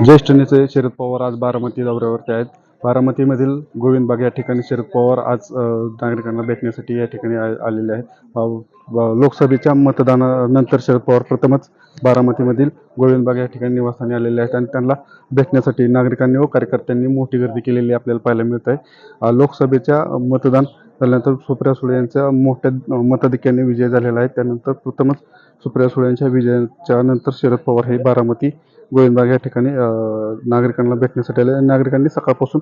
ज्येष्ठ नेते शरद पवार आज बारामती दौऱ्यावरती आहेत. बारामतीमधील गोविंदबाग या ठिकाणी शरद पवार आज नागरिकांना भेटण्यासाठी या ठिकाणी आलेले आहेत. लोकसभेच्या मतदानानंतर शरद पवार प्रथमच बारामतीमधील गोविंदबाग या ठिकाणी निवासस्थानी आलेले आहेत आणि त्यांना भेटण्यासाठी नागरिकांनी व कार्यकर्त्यांनी मोठी गर्दी केलेली आपल्याला पाहायला मिळत आहे. लोकसभेच्या मतदान झाल्यानंतर सुप्रिया सुळे यांचा मोठ्या मताधिक्याने विजय झालेला आहे. त्यानंतर प्रथमच सुप्रिया सुळे यांच्या विजयाच्या नंतर शरद पवार हे बारामती गोविंदबाग या ठिकाणी नागरिकांना भेटण्यासाठी आले. नागरिकांनी सकाळपासून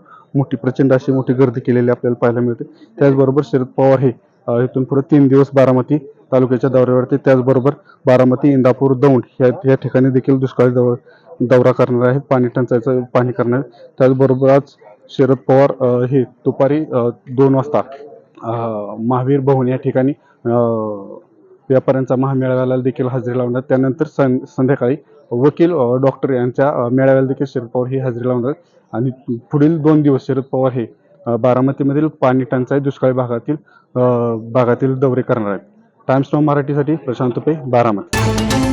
प्रचंड अशी मोठी गर्दी केलेली आपल्याला पाहायला मिळते. त्याचबरोबर शरद पवार हे इथून पुढे 3 दिवस बारामती तालुक्याच्या दौऱ्यावरती, त्याचबरोबर बारामती, इंदापूर, दौंड या ठिकाणी देखील दुष्काळी दौरा करणार आहेत. पाणी टंचाईचं पाहणी करणार आहेत. त्याचबरोबर आज शरद पवार हे दुपारी 2 वाजता महावीर भवन या ठिकाणी व्यापाऱ्यांचा महामेळाव्याला देखील हजेरी लावणार. त्यानंतर संध्याकाळी वकील डॉक्टर यांच्या मेळाव्याला देखील शरद पवार ही हजेरी लावणार आणि पुढील 2 दिवस शरद पवार हे बारामतीमधील पाणी टंचाई दुष्काळी भागातील दौरे करणार आहेत. टाइम्स नाऊ मराठीसाठी प्रशांत पै, बारामती.